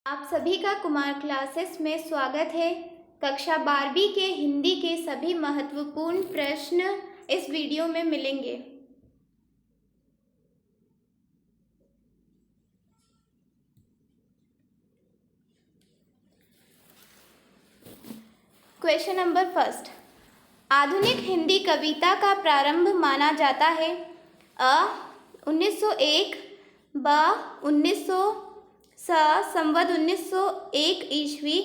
आप सभी का कुमार क्लासेस में स्वागत है। कक्षा 12वीं के हिंदी के सभी महत्वपूर्ण प्रश्न इस वीडियो में मिलेंगे। क्वेश्चन नंबर फर्स्ट, आधुनिक हिंदी कविता का प्रारंभ माना जाता है। अ 1901, ब 1900, स संवत 1901 ईस्वी,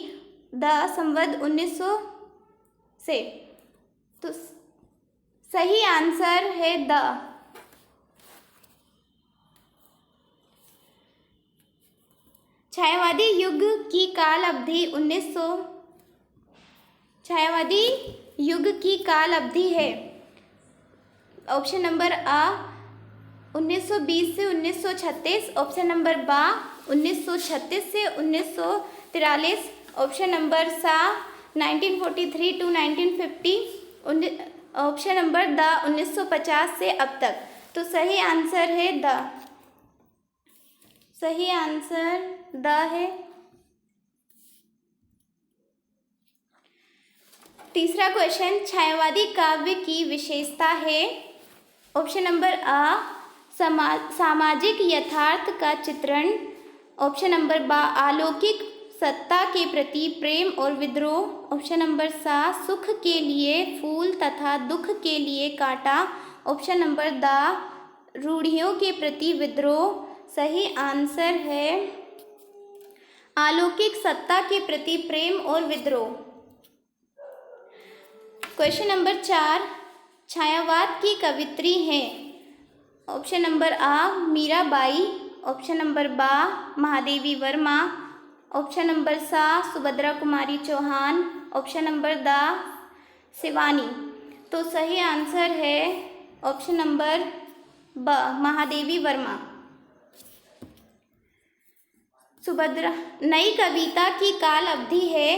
द संवत 1900 से। तो सही आंसर है द। छायावादी युग की काल अवधि 1900, छायावादी युग की काल अवधि है। ऑप्शन नंबर आ 1920 से 1936, ऑप्शन नंबर बा 1936 से 1943, ऑप्शन नंबर सा 1943 टू 1950, ऑप्शन नंबर द 1950 से अब तक। तो सही आंसर है द। सही आंसर द है। तीसरा क्वेश्चन, छायावादी काव्य की विशेषता है। ऑप्शन नंबर आ सामाजिक यथार्थ का चित्रण, ऑप्शन नंबर बा अलौकिक सत्ता के प्रति प्रेम और विद्रोह, ऑप्शन नंबर सा सुख के लिए फूल तथा दुख के लिए कांटा, ऑप्शन नंबर द रूढ़ियों के प्रति विद्रोह। सही आंसर है अलौकिक सत्ता के प्रति प्रेम और विद्रोह। क्वेश्चन नंबर 4, छायावाद की कवित्री हैं। ऑप्शन नंबर आ मीराबाई, ऑप्शन नंबर बा महादेवी वर्मा, ऑप्शन नंबर सा सुभद्रा कुमारी चौहान, ऑप्शन नंबर द शिवानी। तो सही आंसर है ऑप्शन नंबर ब महादेवी वर्मा। सुभद्रा नई कविता की काल अवधि है।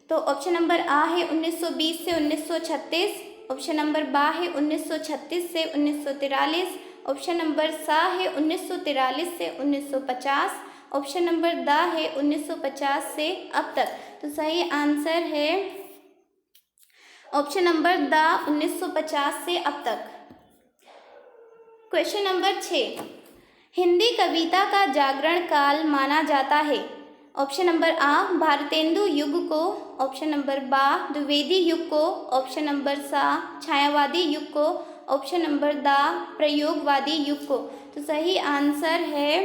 तो ऑप्शन नंबर आ है 1920 से 1936, ऑप्शन नंबर बा है 1936 से 1943, ऑप्शन नंबर सा है 1943 से 1950, ऑप्शन नंबर द है 1950 से अब तक। तो सही आंसर है ऑप्शन नंबर द 1950 से अब तक। क्वेश्चन नंबर 6, हिंदी कविता का जागरण काल माना जाता है। ऑप्शन नंबर आ भारतेंदु युग को, ऑप्शन नंबर बा द्विवेदी युग को, ऑप्शन नंबर सा छायावादी युग को, ऑप्शन नंबर द प्रयोगवादी युग को। तो सही आंसर है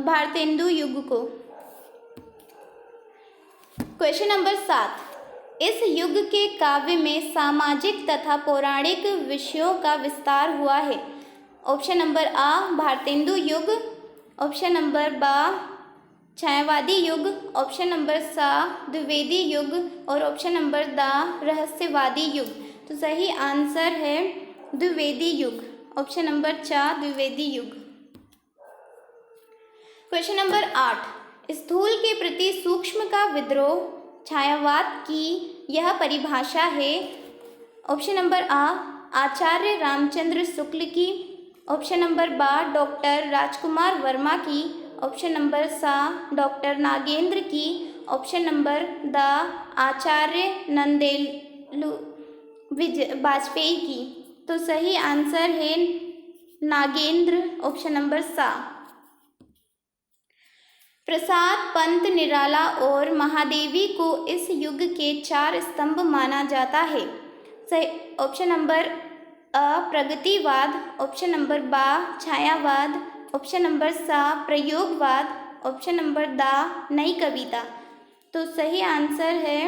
भारतेंदु युग को। क्वेश्चन नंबर 7, इस युग के काव्य में सामाजिक तथा पौराणिक विषयों का विस्तार हुआ है। ऑप्शन नंबर आ भारतेंदु युग, ऑप्शन नंबर बा छायावादी युग, ऑप्शन नंबर सा द्विवेदी युग और ऑप्शन नंबर द रहस्यवादी युग। तो सही आंसर है द्विवेदी युग, ऑप्शन नंबर चा द्विवेदी युग। क्वेश्चन नंबर 8, स्थूल के प्रति सूक्ष्म का विद्रोह छायावाद की यह परिभाषा है। ऑप्शन नंबर आ आचार्य रामचंद्र शुक्ल की, ऑप्शन नंबर बा डॉक्टर राजकुमार वर्मा की, ऑप्शन नंबर सा डॉक्टर नागेंद्र की, ऑप्शन नंबर द आचार्य नंदेलु वाजपेयी की। तो सही आंसर है नागेंद्र, ऑप्शन नंबर सा। प्रसाद पंत निराला और महादेवी को इस युग के 4 स्तंभ माना जाता है। सही ऑप्शन नंबर अ प्रगतिवाद, ऑप्शन नंबर बा छायावाद, ऑप्शन नंबर सा प्रयोगवाद, ऑप्शन नंबर द नई कविता। तो सही आंसर है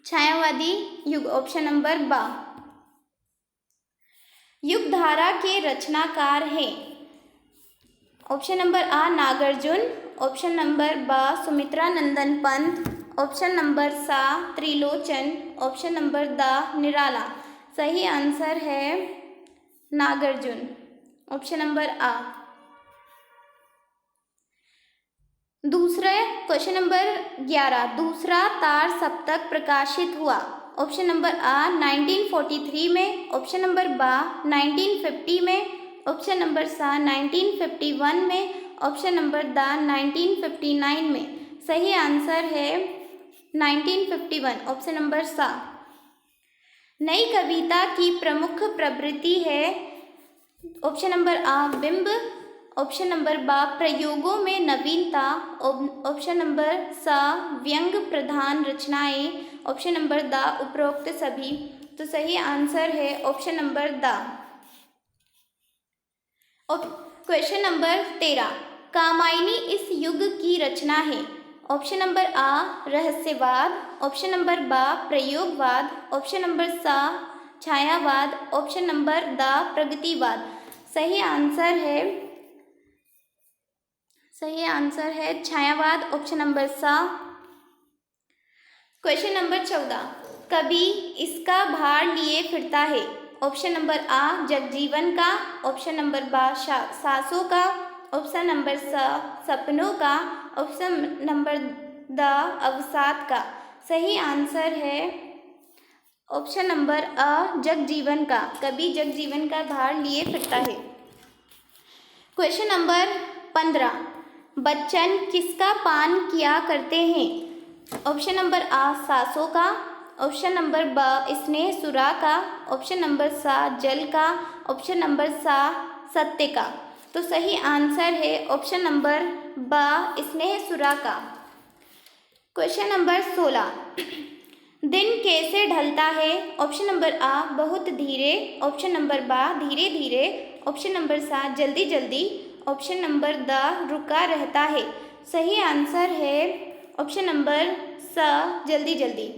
छायावादी युग, ऑप्शन नंबर बा। युग धारा के रचनाकार हैं। ऑप्शन नंबर आ नागार्जुन, ऑप्शन नंबर बा सुमित्रा नंदन पंत, ऑप्शन नंबर सा त्रिलोचन, ऑप्शन नंबर द निराला। सही आंसर है नागार्जुन, ऑप्शन नंबर आ। दूसरा क्वेश्चन नंबर 11, दूसरा तार सप्तक प्रकाशित हुआ। ऑप्शन नंबर आ 1943 में, ऑप्शन नंबर बा 1950 में, ऑप्शन नंबर सा 1951 में, ऑप्शन नंबर द 1959 में। सही आंसर है 1951, ऑप्शन नंबर सा। नई कविता की प्रमुख प्रवृत्ति है, ऑप्शन नंबर आ बिंब, ऑप्शन नंबर बा प्रयोगों में नवीनता, ऑप्शन नंबर सा व्यंग प्रधान रचनाएं, ऑप्शन नंबर द उपरोक्त सभी। तो सही आंसर है option number the. Question number 13, Kamayani इस युग की रचना है। ऑप्शन नंबर आ रहस्यवाद, ऑप्शन नंबर बा प्रयोगवाद, ऑप्शन नंबर सा छायावाद, ऑप्शन नंबर द प्रगतिवाद। सही आंसर है छायावाद, ऑप्शन नंबर सा। क्वेश्चन नंबर 14, कवि इसका भार लिए फिरता है। ऑप्शन नंबर आ जगजीवन का, ऑप्शन नंबर बा सांसों का, ऑप्शन नंबर सा सपनों का, ऑप्शन नंबर द अवसाद का। सही आंसर है ऑप्शन नंबर अ जगजीवन का। कवि जगजीवन का भार लिए फिरता है। क्वेश्चन नंबर 15, बच्चन किसका पान किया करते हैं। ऑप्शन नंबर आ सांसों का, ऑप्शन नंबर ब स्नेह सुरा का, ऑप्शन नंबर सा जल का, ऑप्शन नंबर सा सत्य का। तो सही आंसर है ऑप्शन नंबर ब स्नेह सुरा का। क्वेश्चन नंबर 16, दिन कैसे ढलता है। ऑप्शन नंबर आ बहुत धीरे, ऑप्शन नंबर बा धीरे धीरे, ऑप्शन नंबर सा जल्दी जल्दी, ऑप्शन नंबर द रुका रहता है। सही आंसर है ऑप्शन नंबर सा जल्दी जल्दी।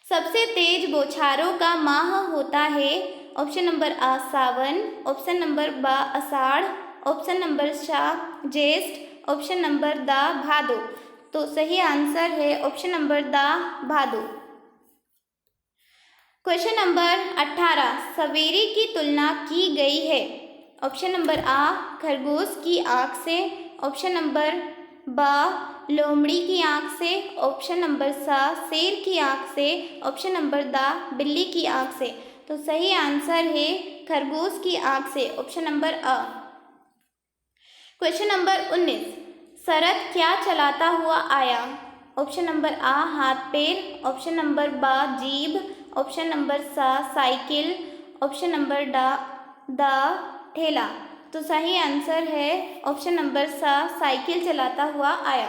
सबसे तेज बौछारों का माह होता है। ऑप्शन नंबर आ सावन, ऑप्शन नंबर बा आषाढ़, ऑप्शन नंबर सा ज्येष्ठ, ऑप्शन नंबर द भादो। तो सही आंसर है option number the Bhado. Question number 18, सवेरे की तुलना की गई है। ऑप्शन नंबर आ खरगोश की आँख से, ऑप्शन नंबर बा लोमड़ी की आँख से, ऑप्शन नंबर सा शेर की आँख से, ऑप्शन नंबर द बिल्ली की आँख से। तो सही आंसर है खरगोश की आँख से, ऑप्शन नंबर अ। क्वेश्चन नंबर 19, शरद क्या चलाता हुआ आया। ऑप्शन नंबर आ हाथ पैर, ऑप्शन नंबर बा जीभ, ऑप्शन नंबर सा साइकिल, ऑप्शन नंबर द ठेला। तो सही आंसर है ऑप्शन नंबर सा साइकिल चलाता हुआ आया।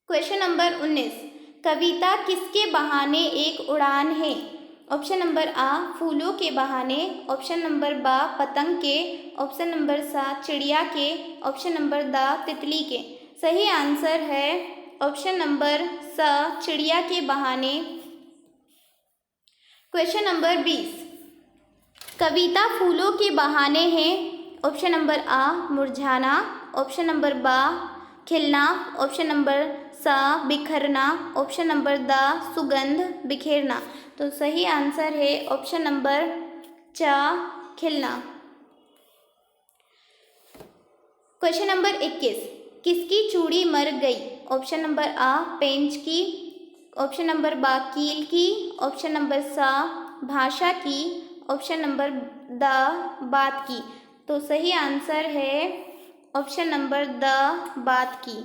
क्वेश्चन नंबर 19, कविता किसके बहाने एक उड़ान है। ऑप्शन नंबर आ फूलों के बहाने, ऑप्शन नंबर बा पतंग के, ऑप्शन नंबर सा चिड़िया के, ऑप्शन नंबर द तितली के। सही आंसर है ऑप्शन नंबर सा चिड़िया के बहाने। क्वेश्चन नंबर 20, कविता फूलों के बहाने है। ऑप्शन नंबर आ मुरझाना, ऑप्शन नंबर बा खिलना, ऑप्शन नंबर सा बिखरना, ऑप्शन नंबर द सुगंध बिखेरना। तो सही आंसर है ऑप्शन नंबर चा खिलना। क्वेश्चन नंबर 21, किसकी चूड़ी मर गई। ऑप्शन नंबर आ पेंच की, ऑप्शन नंबर बा कील की, ऑप्शन नंबर सा भाषा की, ऑप्शन नंबर द बात की। तो सही आंसर है ऑप्शन नंबर द बात की।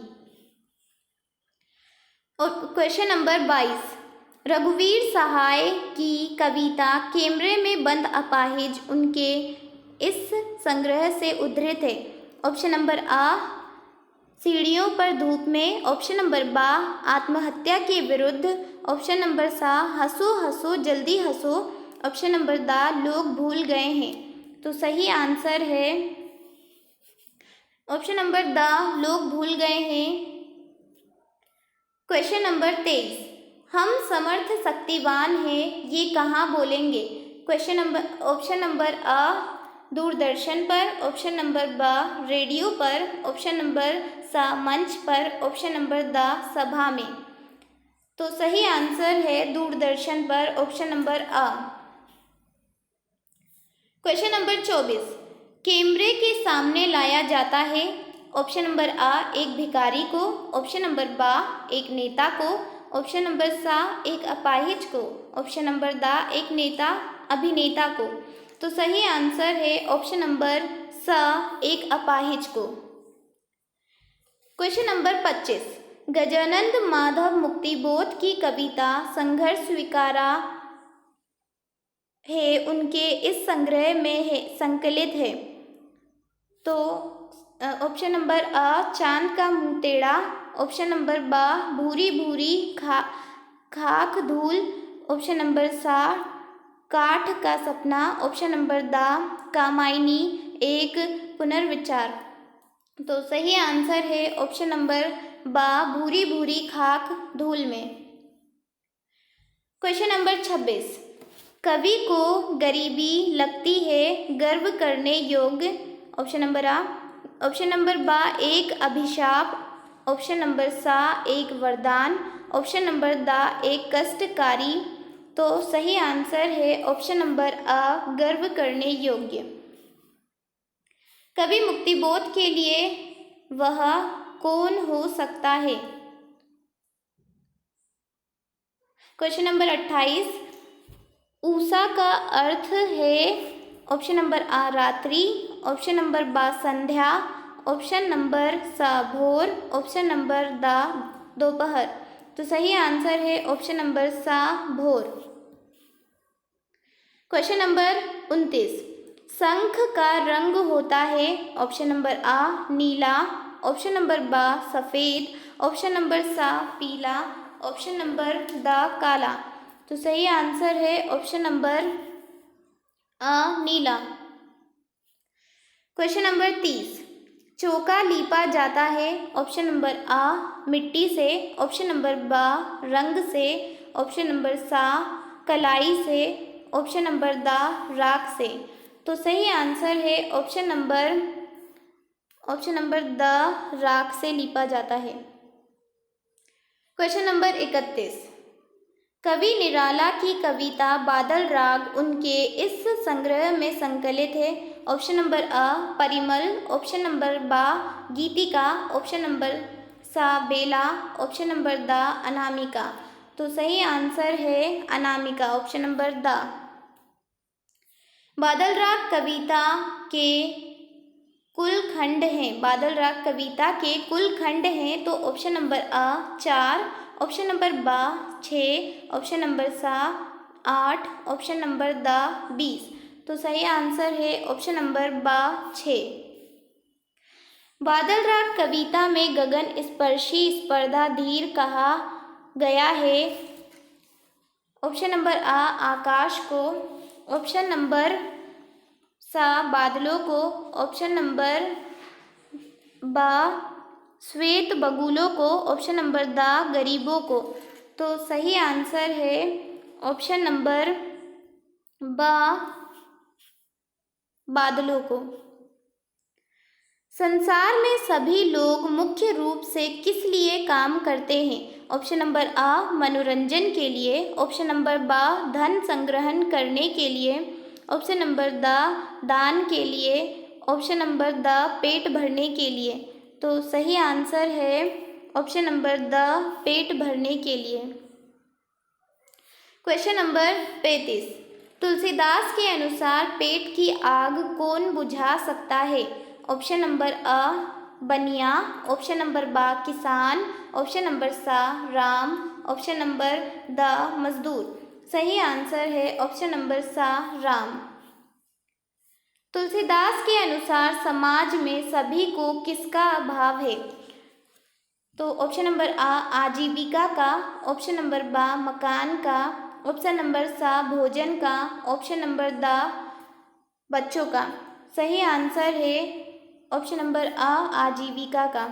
और क्वेश्चन नंबर 22, रघुवीर सहाय की कविता कैमरे में बंद अपाहिज उनके इस संग्रह से उद्धृत है। ऑप्शन नंबर आ सीढ़ियों पर धूप में, ऑप्शन नंबर बा आत्महत्या के विरुद्ध, ऑप्शन नंबर सा हंसो हंसो जल्दी हंसो, ऑप्शन नंबर द लोग भूल गए हैं। तो सही आंसर है ऑप्शन नंबर द लोग भूल गए हैं। क्वेश्चन नंबर 23, हम समर्थ शक्तिवान हैं ये कहाँ बोलेंगे। क्वेश्चन नंबर ऑप्शन नंबर अ दूरदर्शन पर, ऑप्शन नंबर ब रेडियो पर, ऑप्शन नंबर सा मंच पर, ऑप्शन नंबर द सभा में। तो सही आंसर है दूरदर्शन पर, ऑप्शन नंबर अ। क्वेश्चन नंबर 24, कैमरे के सामने लाया जाता है। ऑप्शन नंबर आ एक भिखारी को, ऑप्शन नंबर बा एक नेता को, ऑप्शन नंबर सा एक अपाहिज को, ऑप्शन नंबर द एक नेता अभिनेता को। तो सही आंसर है ऑप्शन नंबर स एक अपाहिज को। क्वेश्चन नंबर 25, गजानंद माधव मुक्तिबोध की कविता संघर्ष स्वीकारा है उनके इस संग्रह में है संकलित है। तो ऑप्शन नंबर अ चांद का मुंह टेढ़ा, ऑप्शन नंबर ब भूरी भूरी खाक धूल, ऑप्शन नंबर सा काठ का सपना, ऑप्शन नंबर द कामायनी एक पुनर्विचार। तो सही आंसर है ऑप्शन नंबर ब भूरी भूरी खाक धूल में। क्वेश्चन नंबर 26, कवि को गरीबी लगती है गर्व करने योग्य, ऑप्शन नंबर आ, ऑप्शन नंबर बा एक अभिशाप, ऑप्शन नंबर सा एक वरदान, ऑप्शन नंबर द एक कष्टकारी। तो सही आंसर है ऑप्शन नंबर अ गर्व करने योग्य। कवि मुक्तिबोध के लिए वह कौन हो सकता है? क्वेश्चन नंबर 28, उषा का अर्थ है ऑप्शन नंबर आ रात्रि, ऑप्शन नंबर बा संध्या, ऑप्शन नंबर सा भोर, ऑप्शन नंबर द दोपहर। तो सही आंसर है ऑप्शन नंबर सा भोर। क्वेश्चन नंबर 29, शंख का रंग होता है ऑप्शन नंबर आ नीला, ऑप्शन नंबर बा सफ़ेद, ऑप्शन नंबर सा पीला, ऑप्शन नंबर द काला। तो सही आंसर है ऑप्शन नंबर अ नीला। क्वेश्चन नंबर 30, चौका लीपा जाता है ऑप्शन नंबर आ मिट्टी से, ऑप्शन नंबर बा रंग से, ऑप्शन नंबर सा कलाई से, ऑप्शन नंबर द राख से। तो सही आंसर है ऑप्शन नंबर द राख से लीपा जाता है। क्वेश्चन नंबर 31, कवि निराला की कविता बादल राग उनके इस संग्रह में संकलित है ऑप्शन नंबर अ परिमल, ऑप्शन नंबर बा गीतिका, ऑप्शन नंबर सा बेला, ऑप्शन नंबर द अनामिका। तो सही आंसर है अनामिका, ऑप्शन नंबर द। बादल राग कविता के कुल खंड हैं, बादल राग कविता के कुल खंड हैं। तो ऑप्शन नंबर अ 4, ऑप्शन नंबर बा 6, ऑप्शन नंबर सा 8, ऑप्शन नंबर द 20। तो सही आंसर है ऑप्शन नंबर बा 6। बादल राग कविता में गगन स्पर्शी स्पर्धा धीर कहा गया है ऑप्शन नंबर आ आकाश को, ऑप्शन नंबर सा बादलों को, ऑप्शन नंबर बा श्वेत बगुलों को, ऑप्शन नंबर द गरीबों को। तो सही आंसर है ऑप्शन नंबर बा बादलों को। संसार में सभी लोग मुख्य रूप से किस लिए काम करते हैं ऑप्शन नंबर आ मनोरंजन के लिए, ऑप्शन नंबर बा धन संग्रहण करने के लिए, ऑप्शन नंबर द दान के लिए, ऑप्शन नंबर द पेट भरने के लिए। तो सही आंसर है ऑप्शन नंबर द पेट भरने के लिए। क्वेश्चन नंबर 35, तुलसीदास के अनुसार पेट की आग कौन बुझा सकता है ऑप्शन नंबर अ बनिया, ऑप्शन नंबर बा किसान, ऑप्शन नंबर सा राम, ऑप्शन नंबर द मजदूर। सही आंसर है ऑप्शन नंबर सा राम। तुलसीदास के अनुसार समाज में सभी को किसका अभाव है तो ऑप्शन नंबर आ आजीविका का, ऑप्शन नंबर बा मकान का, ऑप्शन नंबर सा भोजन का, ऑप्शन नंबर द बच्चों का। सही आंसर है ऑप्शन नंबर आ आजीविका का।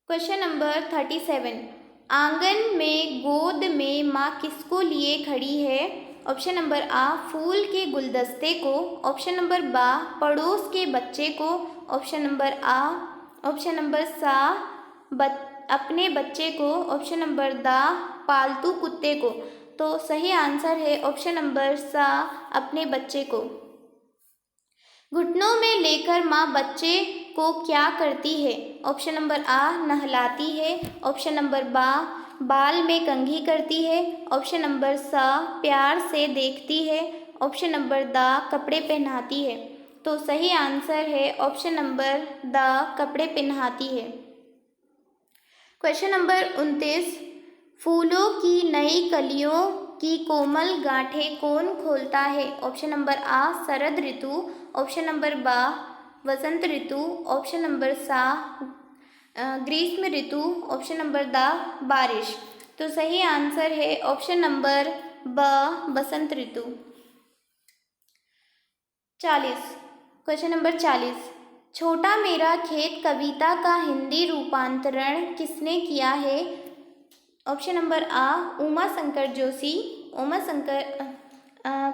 क्वेश्चन नंबर 37, आंगन में गोद में माँ किसको लिए खड़ी है ऑप्शन नंबर आ फूल के गुलदस्ते को, ऑप्शन नंबर बा पड़ोस के बच्चे को, ऑप्शन नंबर आ ऑप्शन नंबर सा अपने बच्चे को, ऑप्शन नंबर द पालतू कुत्ते को। तो सही आंसर है ऑप्शन नंबर सा अपने बच्चे को। घुटनों में लेकर माँ बच्चे को क्या करती है ऑप्शन नंबर आ नहलाती है, ऑप्शन नंबर बा बाल में कंघी करती है, ऑप्शन नंबर सा प्यार से देखती है, ऑप्शन नंबर द कपड़े पहनाती है। तो सही आंसर है ऑप्शन नंबर द कपड़े पहनाती है। क्वेश्चन नंबर 29, फूलों की नई कलियों की कोमल गांठें कौन खोलता है? ऑप्शन नंबर आ शरद ऋतु, ऑप्शन नंबर बा वसंत ऋतु, ऑप्शन नंबर सा ग्रीष्म ऋतु, ऑप्शन नंबर द बारिश। तो सही आंसर है ऑप्शन नंबर ब बसंत ऋतु। 40, क्वेश्चन नंबर 40, छोटा मेरा खेत कविता का हिंदी रूपांतरण किसने किया है? ऑप्शन नंबर आ Uma Shankar Joshi,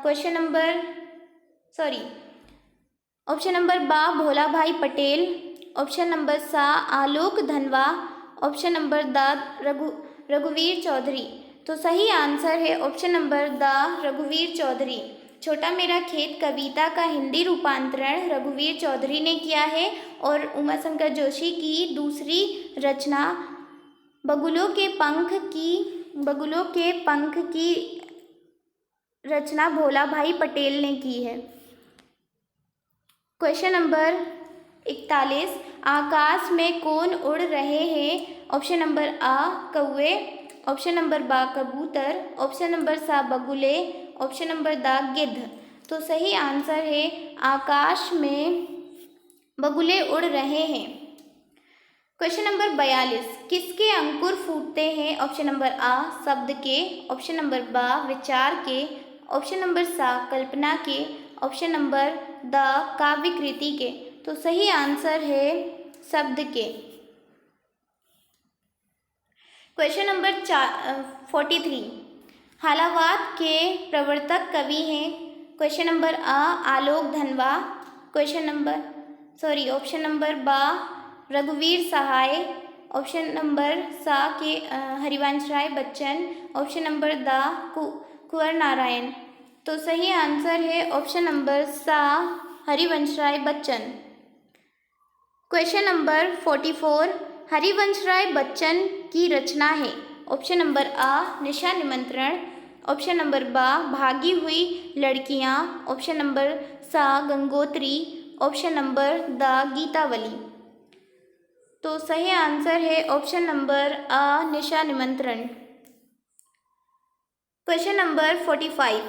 question number option number बा भोला भाई पटेल, ऑप्शन नंबर सा आलोक धनवा, ऑप्शन नंबर द रघुवीर चौधरी। तो सही आंसर है ऑप्शन नंबर द रघुवीर चौधरी। छोटा मेरा खेत कविता का हिंदी रूपांतरण रघुवीर चौधरी ने किया है और उमाशंकर जोशी की दूसरी रचना बगुलों के पंख की रचना भोला भाई पटेल ने की है। क्वेश्चन नंबर 41, आकाश में कौन उड़ रहे हैं? ऑप्शन नंबर आ कौवे, ऑप्शन नंबर बा कबूतर, ऑप्शन नंबर सा बगुले, ऑप्शन नंबर द गिद्ध। तो सही आंसर है आकाश में बगुले उड़ रहे हैं। क्वेश्चन नंबर 42, किसके अंकुर फूटते हैं? ऑप्शन नंबर आ शब्द के, ऑप्शन नंबर बा विचार के, ऑप्शन नंबर सा कल्पना के, ऑप्शन नंबर द काव्य कृति के। तो सही आंसर है शब्द के। क्वेश्चन नंबर 43, हालावाद के प्रवर्तक कवि हैं? क्वेश्चन नंबर आ आलोक धनवा, ऑप्शन नंबर बा रघुवीर सहाय, ऑप्शन नंबर सा के Harivansh Rai Bachchan, option number the कुंवर नारायण। तो सही आंसर है ऑप्शन नंबर सा हरिवंश राय बच्चन। क्वेश्चन नंबर 44, हरिवंश राय बच्चन की रचना है? ऑप्शन नंबर आ निशा निमंत्रण, ऑप्शन नंबर बा भागी हुई लड़कियां, ऑप्शन नंबर सा Gangotri, option number the Gitavali. तो सही आंसर है ऑप्शन नंबर आ निशा निमंत्रण। क्वेश्चन नंबर 45,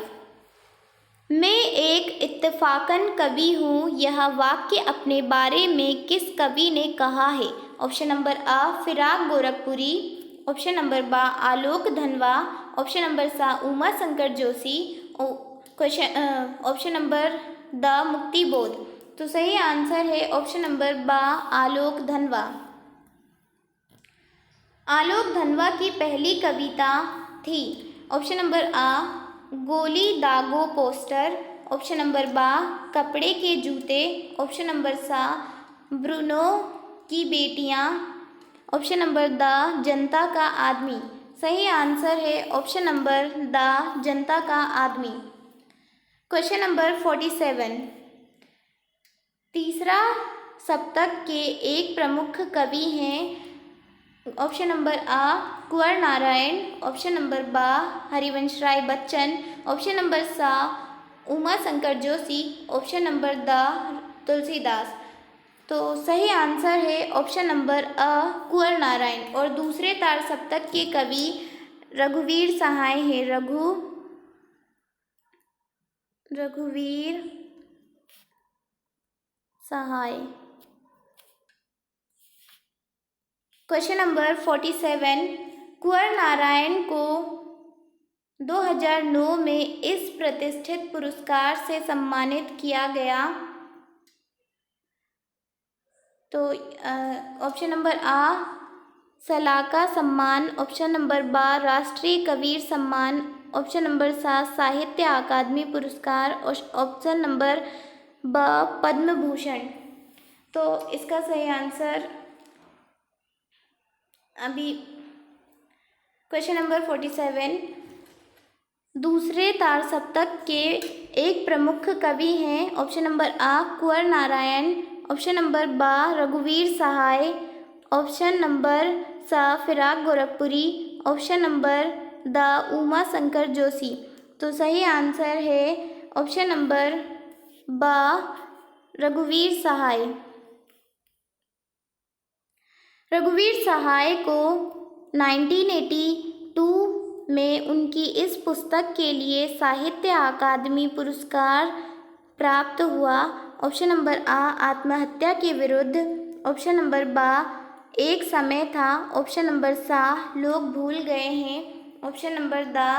मैं एक इत्तेफाकन कवि हूँ, यह वाक्य अपने बारे में किस कवि ने कहा है? ऑप्शन नंबर आ फिराक गोरखपुरी, ऑप्शन नंबर बा आलोक धनवा, ऑप्शन नंबर सा Uma Shankar Joshi, option number the मुक्ति बोध। तो सही आंसर है ऑप्शन नंबर बा आलोक धनवा। आलोक धनवा की पहली कविता थी? ऑप्शन नंबर आ गोली दागो पोस्टर, ऑप्शन नंबर बा कपड़े के जूते, ऑप्शन नंबर सा ब्रूनो की बेटियां, ऑप्शन नंबर द जनता का आदमी। सही आंसर है ऑप्शन नंबर द जनता का आदमी। क्वेश्चन नंबर 47, तीसरा सप्तक के एक प्रमुख कवि हैं? ऑप्शन नंबर आ कुंवर नारायण, ऑप्शन नंबर बा हरिवंश राय बच्चन, ऑप्शन नंबर सा उमा शंकर जोशी, ऑप्शन नंबर द तुलसीदास। तो सही आंसर है ऑप्शन नंबर अ कुंवर नारायण। और दूसरे तार सप्तक के कवि रघुवीर सहाय है। रघुवीर सहाय। क्वेश्चन नंबर 47, कुंवर नारायण को 2009 में इस प्रतिष्ठित पुरस्कार से सम्मानित किया गया? तो ऑप्शन नंबर आ सलाका सम्मान, ऑप्शन नंबर बा राष्ट्रीय कबीर सम्मान, ऑप्शन नंबर सा साहित्य अकादमी पुरस्कार, और ऑप्शन नंबर ब पद्म भूषण। तो इसका सही आंसर अभी क्वेश्चन नंबर 47, दूसरे तार सप्तक के एक प्रमुख कवि हैं? ऑप्शन नंबर आ कुंवर नारायण, ऑप्शन नंबर बा रघुवीर सहाय, ऑप्शन नंबर सा Firaq Gorakhpuri, option number the Uma Shankar Joshi. तो सही आंसर है ऑप्शन नंबर बा रघुवीर सहाय। रघुवीर सहाय को 1982 में उनकी इस पुस्तक के लिए साहित्य अकादमी पुरस्कार प्राप्त हुआ। ऑप्शन नंबर आ आत्महत्या के विरुद्ध, ऑप्शन नंबर बा एक समय था, ऑप्शन नंबर सा लोग भूल गए हैं, ऑप्शन नंबर दा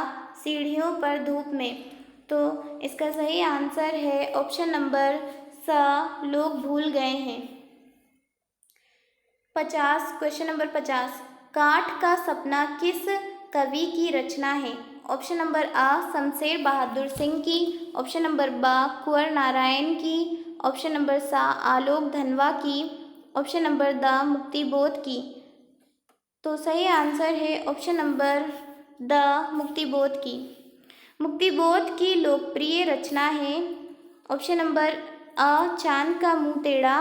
सीढ़ियों पर धूप में। तो इसका सही आंसर है ऑप्शन नंबर सा लोग भूल गए हैं। 50 क्वेश्चन नंबर 50 काठ का सपना किस कवि की रचना है? ऑप्शन नंबर आ शमशेर बहादुर सिंह की, ऑप्शन नंबर बा कुंवर नारायण की, ऑप्शन नंबर सा आलोक धनवा की, ऑप्शन नंबर द मुक्तिबोध की। तो सही आंसर है ऑप्शन नंबर द मुक्तिबोध की। मुक्तिबोध की लोकप्रिय रचना है ऑप्शन नंबर अ चांद का मुंह टेढ़ा,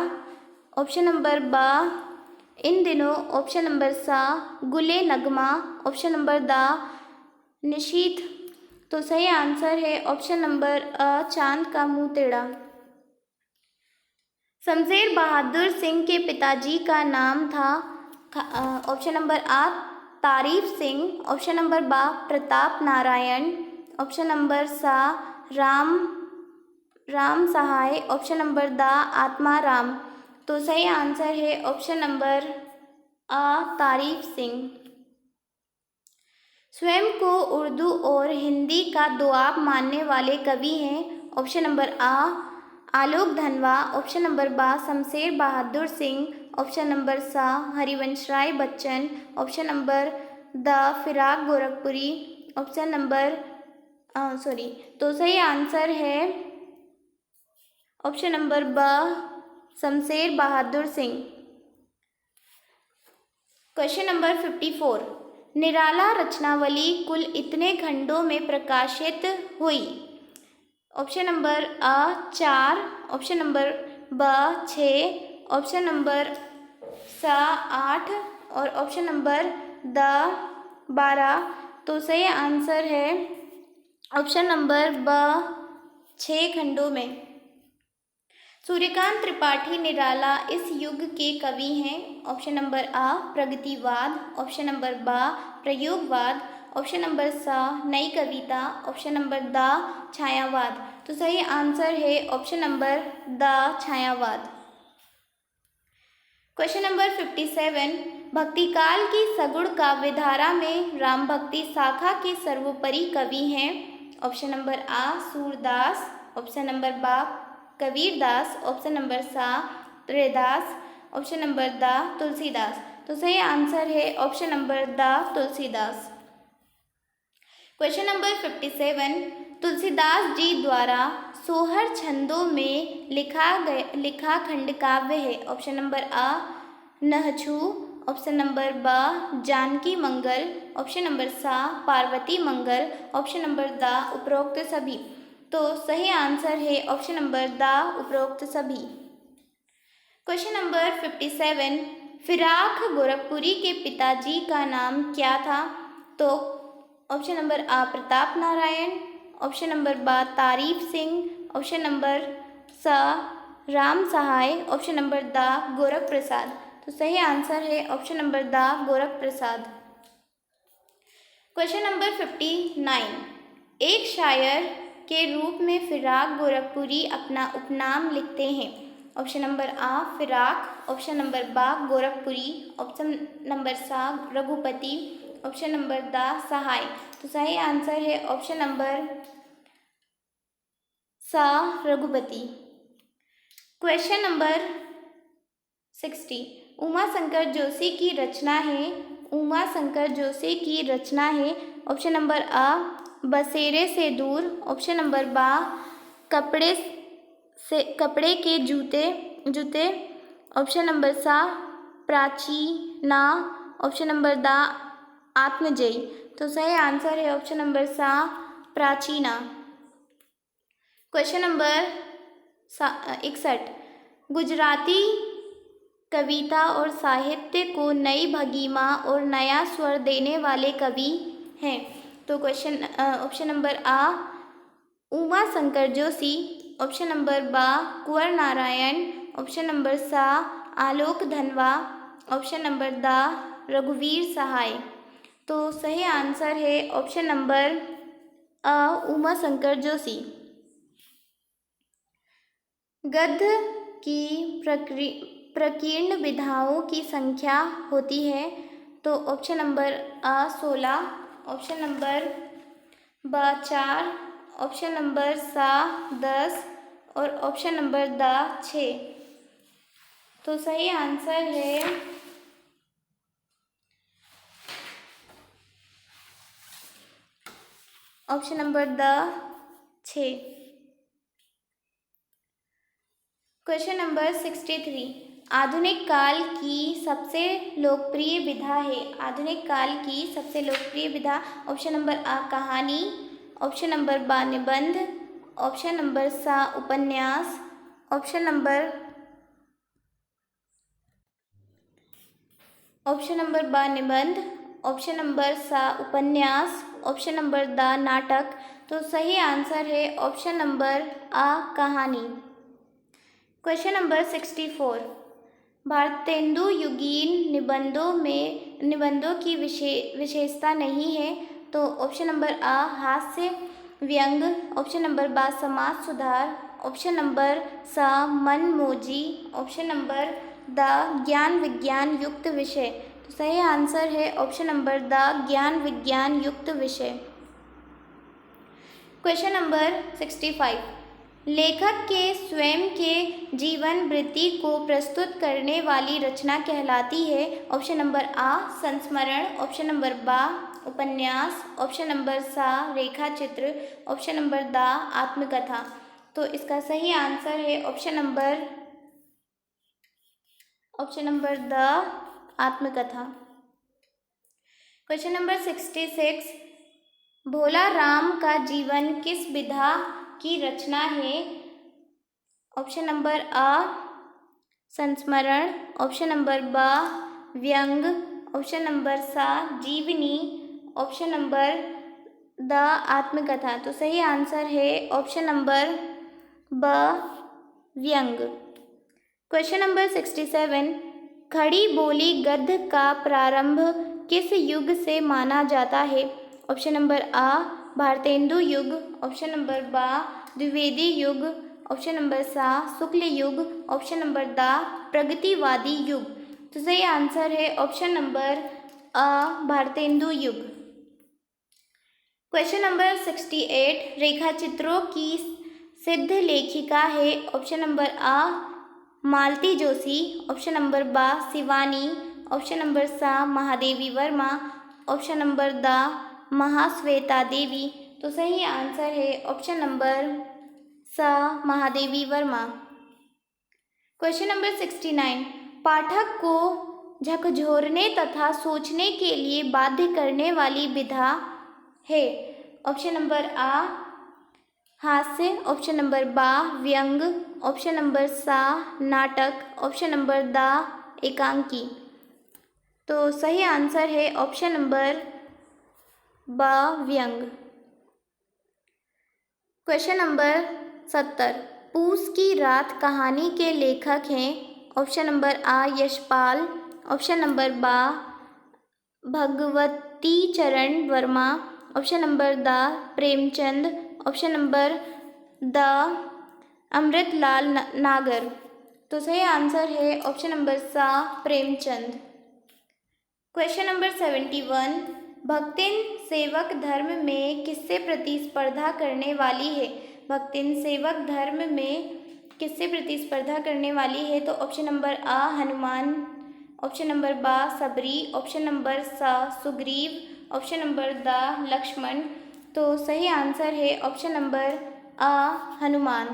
ऑप्शन नंबर बा इन दिनों, ऑप्शन नंबर सा गुले नगमा, ऑप्शन नंबर दा निशीथ। तो सही आंसर है ऑप्शन नंबर अ चांद का मुंह टेढ़ा। शमशेर बहादुर सिंह के पिताजी का नाम था ऑप्शन नंबर आ तारीफ सिंह, ऑप्शन नंबर बा प्रताप नारायण, ऑप्शन नंबर सा राम सहाय, ऑप्शन नंबर दा आत्मा राम। तो सही आंसर है ऑप्शन नंबर आ तारीफ सिंह। स्वयं को उर्दू और हिंदी का दोआब मानने वाले कवि हैं? ऑप्शन नंबर आ आलोक धनवा, ऑप्शन नंबर बा शमशेर बहादुर सिंह, ऑप्शन नंबर सा Harivansh Rai Bachchan, option number the Firaq Gorakhpuri, option number तो सही आंसर है ऑप्शन नंबर ब शमशेर बहादुर सिंह। क्वेश्चन नंबर 54 निराला रचनावली कुल इतने खंडों में प्रकाशित हुई? ऑप्शन नंबर अ 4, ऑप्शन नंबर ब 6, ऑप्शन नंबर सा 8 और ऑप्शन नंबर द 12। तो सही आंसर है ऑप्शन नंबर ब 6 खंडों में। सूर्यकांत त्रिपाठी निराला इस युग के कवि हैं? ऑप्शन नंबर आ प्रगतिवाद, ऑप्शन नंबर बा प्रयोगवाद, ऑप्शन नंबर सा नई कविता, ऑप्शन नंबर द छायावाद। तो सही आंसर है option number the Chhayavad. Question number 57 भक्तिकाल की सगुण काव्य धारा में राम भक्ति शाखा के सर्वोपरि कवि हैं? ऑप्शन नंबर आ सूरदास, ऑप्शन नंबर बा कबीरदास, ऑप्शन नंबर सा त्रेदास, ऑप्शन नंबर द तुलसीदास। तो सही आंसर है ऑप्शन नंबर द तुलसीदास। क्वेश्चन नंबर 57 तुलसीदास जी द्वारा सोहर छंदों में लिखा खंड काव्य है? ऑप्शन नंबर आ नहछु, ऑप्शन नंबर ब जानकी मंगल, ऑप्शन नंबर सा पार्वती मंगल, ऑप्शन नंबर द उपरोक्त सभी। तो सही आंसर है ऑप्शन नंबर द उपरोक्त सभी। क्वेश्चन नंबर 57 फिराक गोरखपुरी के पिताजी का नाम क्या था? तो ऑप्शन नंबर आ प्रताप नारायण, ऑप्शन नंबर बा तारीफ सिंह, ऑप्शन नंबर सा राम सहाय, ऑप्शन नंबर द गोरख प्रसाद। तो सही आंसर है option number the Gorakh Prasad. Question number 59 एक शायर के रूप में फिराक गोरखपुरी अपना उपनाम लिखते हैं? ऑप्शन नंबर आ फिराक, ऑप्शन नंबर बा गोरखपुरी, ऑप्शन नंबर सा रघुपति, ऑप्शन नंबर द सहाय। तो सही आंसर है ऑप्शन नंबर सा रघुपति। क्वेश्चन नंबर 60 उमा शंकर जोशी की रचना है? उमा शंकर जोशी की रचना है ऑप्शन नंबर आ बसेरे से दूर, ऑप्शन नंबर बा कपड़े के जूते, ऑप्शन नंबर सा प्राचीना, ऑप्शन नंबर द आत्मजयी। तो सही आंसर है ऑप्शन नंबर सा प्राचीना। क्वेश्चन नंबर 61 गुजराती कविता और साहित्य को नई भंगिमा और नया स्वर देने वाले कवि हैं? तो क्वेश्चन ऑप्शन नंबर आ उमा शंकर जोशी, ऑप्शन नंबर बा कुंवर नारायण, ऑप्शन नंबर सा आलोक धनवा, ऑप्शन नंबर दा रघुवीर सहाय। तो सही आंसर है ऑप्शन नंबर अ उमा शंकर जोशी। गद्य की प्रकीर्ण विधाओं की संख्या होती है। तो ऑप्शन नंबर अ 16, ऑप्शन नंबर ब 4, ऑप्शन नंबर सा 10 और ऑप्शन नंबर द 6। तो सही आंसर है option number the 6। Question number 63, आधुनिक काल की सबसे लोकप्रिय विधा है। आधुनिक काल की सबसे लोकप्रिय विधा ऑप्शन नंबर आ कहानी, ऑप्शन नंबर बा निबंध, ऑप्शन नंबर सा उपन्यास, ऑप्शन नंबर बा निबंध, ऑप्शन नंबर सा उपन्यास, ऑप्शन नंबर द नाटक। तो सही आंसर है ऑप्शन नंबर आ कहानी। क्वेश्चन नंबर 64, भारतेंदु युगीन निबंधों की विशेषता नहीं है। तो ऑप्शन नंबर आ हास्य व्यंग, ऑप्शन नंबर बा समाज सुधार, ऑप्शन नंबर सा मनमोजी, ऑप्शन नंबर द ज्ञान विज्ञान युक्त विषय। तो सही आंसर है ऑप्शन नंबर द ज्ञान विज्ञान युक्त विषय। क्वेश्चन नंबर 65, लेखक के स्वयं के जीवन वृत्ति को प्रस्तुत करने वाली रचना कहलाती है। ऑप्शन नंबर आ संस्मरण, ऑप्शन नंबर बा उपन्यास, ऑप्शन नंबर सा रेखा चित्र, ऑप्शन नंबर दा आत्मकथा। तो इसका सही आंसर है ऑप्शन नंबर द आत्मकथा। क्वेश्चन नंबर 66, भोला राम का जीवन किस विधा की रचना है। ऑप्शन नंबर आ संस्मरण, ऑप्शन नंबर बा व्यंग, ऑप्शन नंबर सा जीवनी, ऑप्शन नंबर द आत्मकथा। तो सही आंसर है ऑप्शन नंबर ब व्यंग। क्वेश्चन नंबर 67, खड़ी बोली गद्य का प्रारंभ किस युग से माना जाता है। ऑप्शन नंबर आ भारतेंदु युग, ऑप्शन नंबर बा द्विवेदी युग, ऑप्शन नंबर सा शुक्ल युग, ऑप्शन नंबर दा प्रगतिवादी युग। तो सही आंसर है ऑप्शन नंबर अ भारतेंदु युग। क्वेश्चन नंबर 68, रेखा चित्रों की सिद्ध लेखिका है। ऑप्शन नंबर आ मालती जोशी, ऑप्शन नंबर बा शिवानी, ऑप्शन नंबर सा महादेवी वर्मा, ऑप्शन नंबर दा महाश्वेता देवी। तो सही आंसर है ऑप्शन नंबर सा महादेवी वर्मा। क्वेश्चन नंबर 69, पाठक को झकझोरने तथा सोचने के लिए बाध्य करने वाली विधा है। ऑप्शन नंबर आ हास्य, ऑप्शन नंबर बा व्यंग, ऑप्शन नंबर सा नाटक, ऑप्शन नंबर दा एकांकी। तो सही आंसर है ऑप्शन नंबर बा व्यंग। क्वेश्चन नंबर 70, पूस की रात कहानी के लेखक हैं। ऑप्शन नंबर आ यशपाल, ऑप्शन नंबर बा भगवती चरण Verma, option number the Premchand, option number the Amritlal नागर। तो सही आंसर है ऑप्शन नंबर सा प्रेमचंद। क्वेश्चन नंबर 71, भक्तिन सेवक धर्म में किससे प्रतिस्पर्धा करने वाली है। भक्तिन सेवक धर्म में किससे प्रतिस्पर्धा करने वाली है। तो ऑप्शन नंबर आ हनुमान, ऑप्शन नंबर बा सबरी, ऑप्शन नंबर सा सुग्रीव, ऑप्शन नंबर द लक्ष्मण। तो सही आंसर है ऑप्शन नंबर आ हनुमान।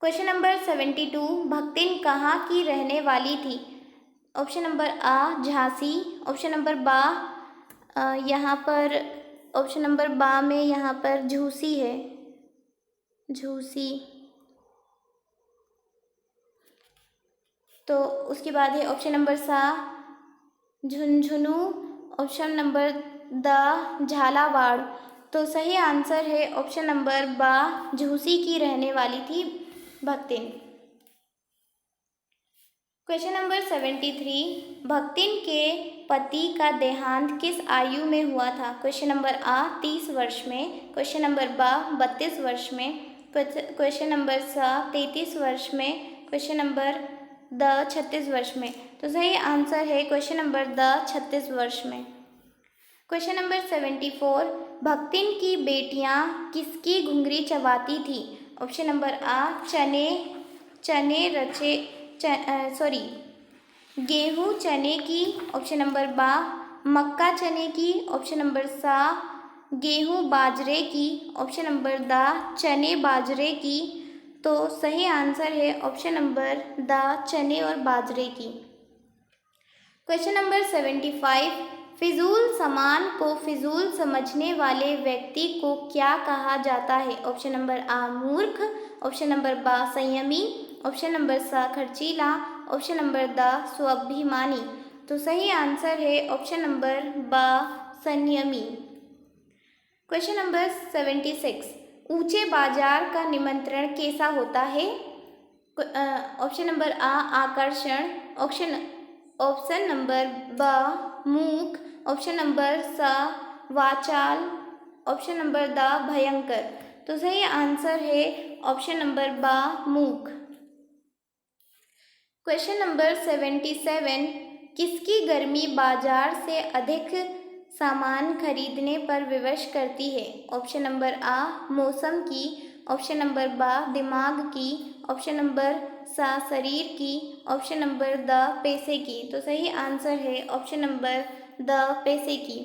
क्वेश्चन नंबर 72, भक्तिन कहाँ की रहने वाली थी। ऑप्शन नंबर आ झांसी, ऑप्शन नंबर बा यहाँ पर ऑप्शन नंबर बा में यहाँ पर झूसी है, झूसी। तो उसके बाद है ऑप्शन नंबर सा Jhunjhunu, option number the Jhalawar. तो सही आंसर है ऑप्शन नंबर बा, झूसी की रहने वाली थी भक्तिन। क्वेश्चन नंबर 73, भक्तिन के पति का देहांत किस आयु में हुआ था? क्वेश्चन नंबर आ 30 वर्ष में, क्वेश्चन नंबर बा 32 वर्ष में, क्वेश्चन नंबर सा 33 वर्ष में, क्वेश्चन नंबर द 36 वर्ष में। तो सही आंसर है क्वेश्चन नंबर द 36 वर्ष में। क्वेश्चन नंबर 74, भक्तिन की बेटियां किसकी घुंघरी चबाती थी? ऑप्शन नंबर आ चने रचे गेहूँ चने की, ऑप्शन नंबर बा मक्का चने की, ऑप्शन नंबर सा गेहूँ बाजरे की, ऑप्शन नंबर दा चने बाजरे की। तो सही आंसर है ऑप्शन नंबर दा चने और बाजरे की। क्वेश्चन नंबर 75, फिजूल सामान को फिजूल समझने वाले व्यक्ति को क्या कहा जाता है? ऑप्शन नंबर आ मूर्ख, ऑप्शन नंबर बा संयमी, ऑप्शन नंबर सा खर्चीला, ऑप्शन नंबर द स्वाभिमानी। तो सही आंसर है ऑप्शन नंबर बा संयमी। क्वेश्चन नंबर 76, ऊंचे बाजार का निमंत्रण कैसा होता है? ऑप्शन नंबर आ आकर्षण, ऑप्शन नंबर बा मूक, ऑप्शन नंबर सा वाचाल, ऑप्शन नंबर द भयंकर। तो सही आंसर है ऑप्शन नंबर बा मूक। क्वेश्चन नंबर 77, किसकी गर्मी बाजार से अधिक सामान खरीदने पर विवश करती है? ऑप्शन नंबर आ मौसम की, ऑप्शन नंबर बा दिमाग की, ऑप्शन नंबर सा शरीर की, ऑप्शन नंबर द पैसे की। तो सही आंसर है ऑप्शन नंबर द पैसे की।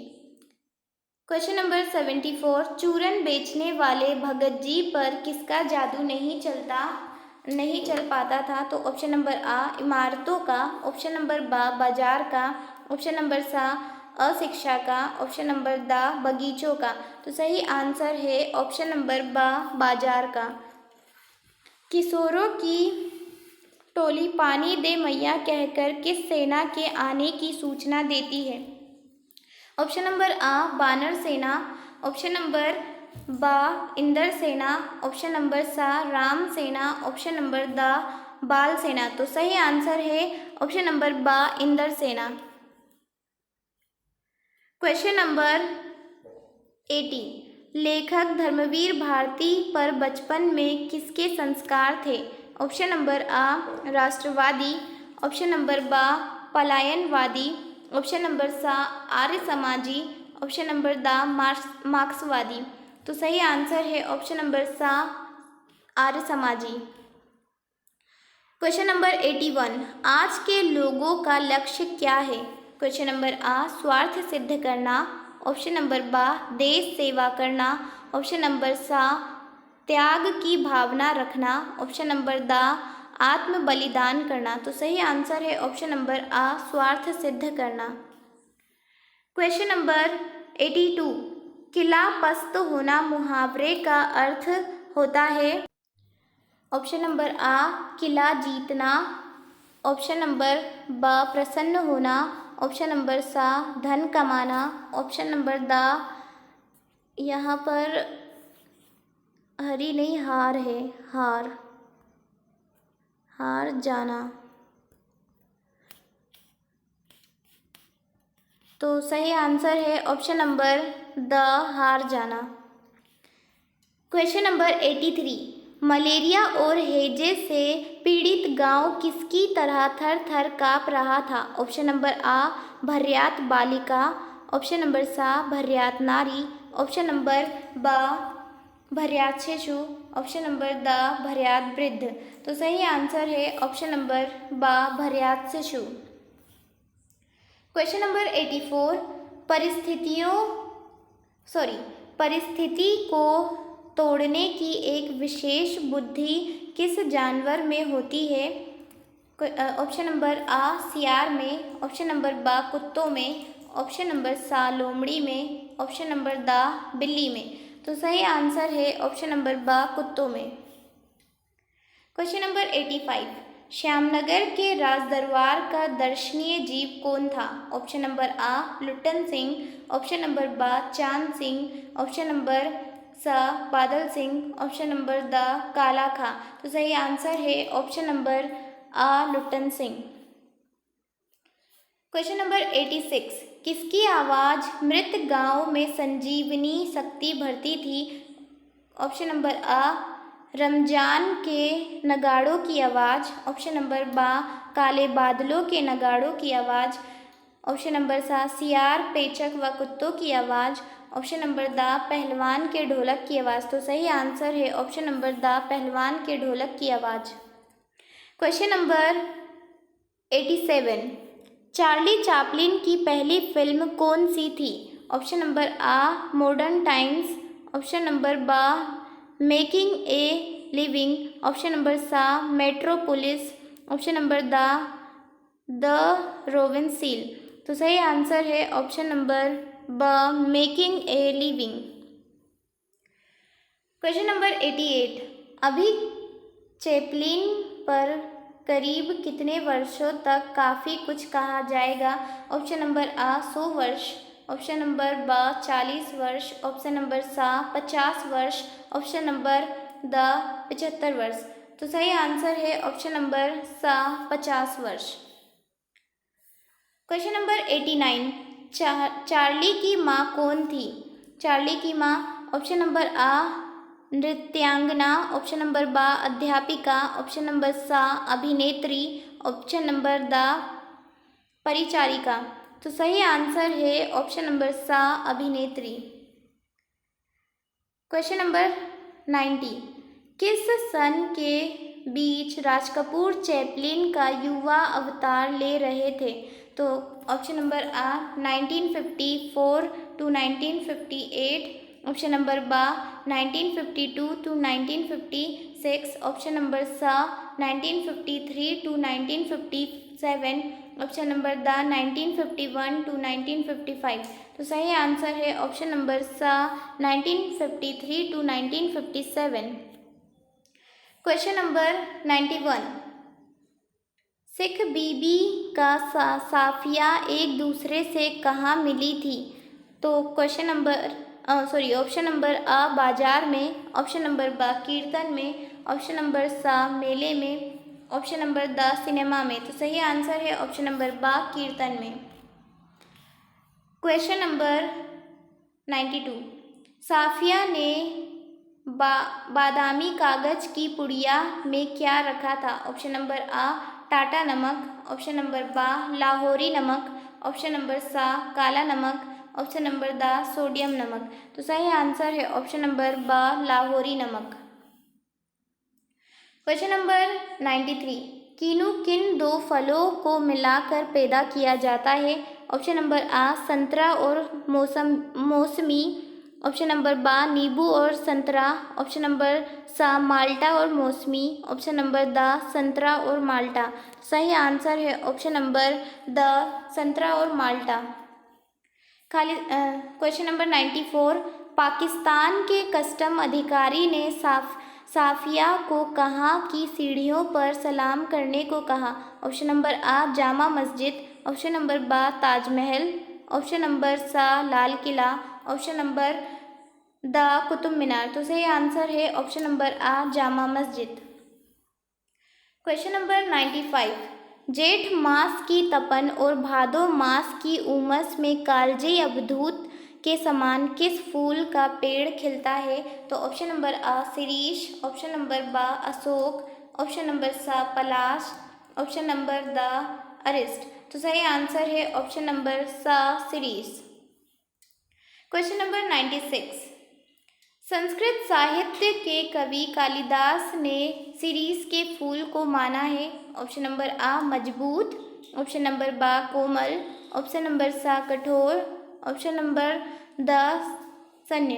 क्वेश्चन नंबर 74, चूरन बेचने वाले भगत जी पर किसका जादू नहीं चल पाता था? तो ऑप्शन नंबर आ इमारतों का, ऑप्शन नंबर बा बाजार का, ऑप्शन नंबर सा अशिक्षा का, ऑप्शन नंबर दा बगीचों का। तो सही आंसर है ऑप्शन नंबर बा बाजार का। किशोरों की टोली पानी दे मैया कहकर किस सेना के आने की सूचना देती है? ऑप्शन नंबर आ बानर सेना, ऑप्शन नंबर बा इंद्र सेना, ऑप्शन नंबर सा राम सेना, ऑप्शन नंबर दा बाल सेना। तो सही आंसर है ऑप्शन नंबर बा इंद्र सेना। क्वेश्चन नंबर 80, लेखक धर्मवीर भारती पर बचपन में किसके संस्कार थे? ऑप्शन नंबर आ राष्ट्रवादी, ऑप्शन नंबर बा पलायनवादी, ऑप्शन नंबर सा आर्य समाजी, ऑप्शन नंबर दा मार्क्सवादी। तो सही आंसर है ऑप्शन नंबर सा आर्य समाजी। क्वेश्चन नंबर 81, आज के लोगों का लक्ष्य क्या है? क्वेश्चन नंबर आ स्वार्थ सिद्ध करना, ऑप्शन नंबर बा देश सेवा करना, ऑप्शन नंबर सा त्याग की भावना रखना, ऑप्शन नंबर दा आत्म बलिदान करना। तो सही आंसर है ऑप्शन नंबर आ स्वार्थ सिद्ध करना। क्वेश्चन नंबर 82, किला पस्त होना मुहावरे का अर्थ होता है? ऑप्शन नंबर आ किला जीतना, ऑप्शन नंबर ब प्रसन्न होना, ऑप्शन नंबर सा धन कमाना, ऑप्शन नंबर दा यहाँ पर हरी नहीं हार है, हार जाना। तो सही आंसर है ऑप्शन नंबर द हार जाना। क्वेश्चन नंबर 83, मलेरिया और हैजे से पीड़ित गांव किसकी तरह थर थर काँप रहा था? ऑप्शन नंबर आ भर्यात बालिका, ऑप्शन नंबर सा भर्यात नारी, ऑप्शन नंबर बा भर्यात शिशु, ऑप्शन नंबर द भर्यात वृद्ध। तो सही आंसर है ऑप्शन नंबर बा भर्यात शिशु। क्वेश्चन नंबर 84, परिस्थिति को तोड़ने की एक विशेष बुद्धि किस जानवर में होती है? ऑप्शन नंबर आ सियार में, ऑप्शन नंबर बा कुत्तों में, ऑप्शन नंबर सा लोमड़ी में, ऑप्शन नंबर दा बिल्ली में। तो सही आंसर है ऑप्शन नंबर बा कुत्तों में। क्वेश्चन नंबर 85, श्यामनगर के राजदरबार का दर्शनीय जीव कौन था? ऑप्शन नंबर आ लुट्टन सिंह, ऑप्शन नंबर बा चांद सिंह, ऑप्शन नंबर सा बादल सिंह, ऑप्शन नंबर द काला खां। तो सही आंसर है ऑप्शन नंबर आ लुट्टन सिंह। क्वेश्चन नंबर 86, किसकी आवाज़ मृत गांव में संजीवनी शक्ति भरती थी? ऑप्शन नंबर आ रमजान के नगाड़ों की आवाज़, ऑप्शन नंबर बा काले बादलों के नगाड़ों की आवाज़, ऑप्शन नंबर सा सियार पेचक व कुत्तों की आवाज़, ऑप्शन नंबर दा पहलवान के ढोलक की आवाज़। तो सही आंसर है ऑप्शन नंबर दा पहलवान के ढोलक की आवाज़। क्वेश्चन नंबर 87, चार्ली चैपलिन की पहली फिल्म कौन सी थी? ऑप्शन नंबर आ मॉडर्न टाइम्स, ऑप्शन नंबर बा Making a Living, option number सा मेट्रोपोलिस, ऑप्शन नंबर द रोविन सील। तो सही आंसर है ऑप्शन नंबर ब Making a Living. Question number 88, अभी चैपलिन पर करीब कितने वर्षों तक काफ़ी कुछ कहा जाएगा? ऑप्शन नंबर आ 100 वर्ष, ऑप्शन नंबर बा 40 वर्ष, ऑप्शन नंबर सा 50 वर्ष, ऑप्शन नंबर द 75 वर्ष। तो सही आंसर है ऑप्शन नंबर सा 50 वर्ष। क्वेश्चन नंबर 89, चार्ली की माँ कौन थी? चार्ली की माँ ऑप्शन नंबर आ नृत्यांगना, ऑप्शन नंबर बा अध्यापिका, ऑप्शन नंबर सा अभिनेत्री, ऑप्शन नंबर द परिचारिका। तो सही आंसर है ऑप्शन नंबर सा अभिनेत्री। क्वेश्चन नंबर 90, किस सन के बीच राज कपूर चैपलिन का युवा अवतार ले रहे थे? तो ऑप्शन नंबर आ 1954 टू 1958, ऑप्शन नंबर बा 1952 टू 1956, ऑप्शन नंबर सा 1953 टू 1957, ऑप्शन नंबर द 1951 टू 1955। तो सही आंसर है ऑप्शन नंबर सा 1953 टू 1957। क्वेश्चन नंबर 91, सिख बीबी का साफिया एक दूसरे से कहाँ मिली थी? तो ऑप्शन नंबर आ बाजार में, ऑप्शन नंबर बा कीर्तन में, ऑप्शन नंबर सा मेले में, ऑप्शन नंबर द सिनेमा में। तो सही आंसर है ऑप्शन नंबर बा कीर्तन में। क्वेश्चन नंबर 92, साफिया ने बादामी कागज की पुड़िया में क्या रखा था? ऑप्शन नंबर आ टाटा नमक, ऑप्शन नंबर बा लाहौरी नमक, ऑप्शन नंबर सा काला नमक, ऑप्शन नंबर द सोडियम नमक। तो सही आंसर है ऑप्शन नंबर बा लाहौरी नमक। क्वेश्चन नंबर 93, कीनू किन दो फलों को मिलाकर पैदा किया जाता है? ऑप्शन नंबर आ संतरा और मौसमी, ऑप्शन नंबर बा नींबू और संतरा, ऑप्शन नंबर सा माल्टा और मौसमी, ऑप्शन नंबर द संतरा और माल्टा। सही आंसर है ऑप्शन नंबर द संतरा और माल्टा। क्वेश्चन नंबर 94, पाकिस्तान के कस्टम अधिकारी ने साफिया को कहाँ की सीढ़ियों पर सलाम करने को कहा? ऑप्शन नंबर आ जामा मस्जिद, ऑप्शन नंबर बा ताजमहल, ऑप्शन नंबर सा Lal Qila, option number the Qutub Minar. तो सही आंसर है ऑप्शन नंबर आ जामा मस्जिद। क्वेश्चन नंबर 95, जेठ मास की तपन और भादो मास की उमस में कालजे अवधूत के समान किस फूल का पेड़ खिलता है? तो ऑप्शन नंबर आ शिरीष, ऑप्शन नंबर बा अशोक, ऑप्शन नंबर सा पलाश, ऑप्शन नंबर द अरिस्ट। तो सही आंसर है ऑप्शन नंबर सा शिरीष। क्वेश्चन नंबर 96, संस्कृत साहित्य के कवि कालिदास ने शिरीष के फूल को माना है? ऑप्शन नंबर आ मजबूत, ऑप्शन नंबर बा कोमल, ऑप्शन नंबर सा कठोर, ऑप्शन नंबर द सन्य।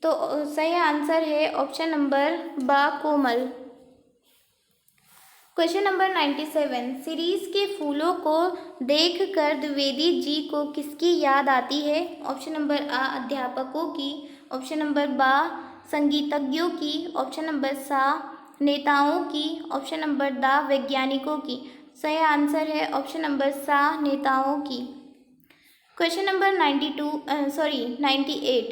तो सही आंसर है ऑप्शन नंबर बा कोमल। क्वेश्चन नंबर 97, शिरीष के फूलों को देखकर द्विवेदी जी को किसकी याद आती है? ऑप्शन नंबर आ अध्यापकों की, ऑप्शन नंबर बा संगीतज्ञों की, ऑप्शन नंबर सा नेताओं की, ऑप्शन नंबर द वैज्ञानिकों की। सही आंसर है ऑप्शन नंबर सा नेताओं की। Question number 98।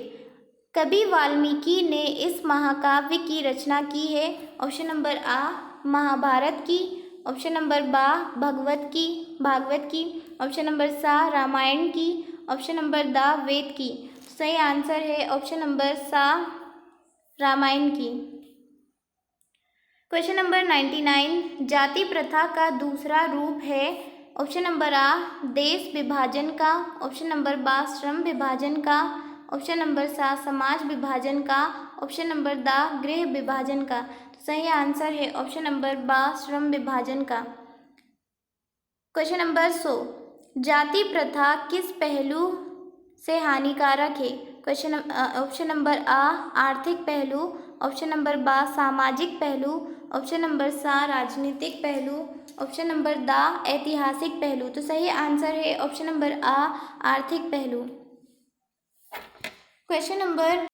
कवि वाल्मीकि ने इस महाकाव्य की रचना की है। ऑप्शन नंबर आ महाभारत की, ऑप्शन नंबर बा भागवत की, ऑप्शन नंबर सा रामायण की, ऑप्शन नंबर द वेद की। सही आंसर है ऑप्शन नंबर सा रामायण की। Question number 99। जाति प्रथा का दूसरा रूप है। ऑप्शन नंबर आ देश विभाजन का, ऑप्शन नंबर बा श्रम विभाजन का, ऑप्शन नंबर सा समाज विभाजन का, ऑप्शन नंबर द गृह विभाजन का। तो सही आंसर है ऑप्शन नंबर बा श्रम विभाजन का। Question number 100। जाति प्रथा किस पहलू से हानिकारक है। क्वेश्चन ऑप्शन नंबर आ आर्थिक पहलू, ऑप्शन नंबर बा सामाजिक पहलू, ऑप्शन नंबर सा राजनीतिक पहलू, ऑप्शन नंबर द ऐतिहासिक पहलू। तो सही आंसर है ऑप्शन नंबर आ आर्थिक पहलू। Question number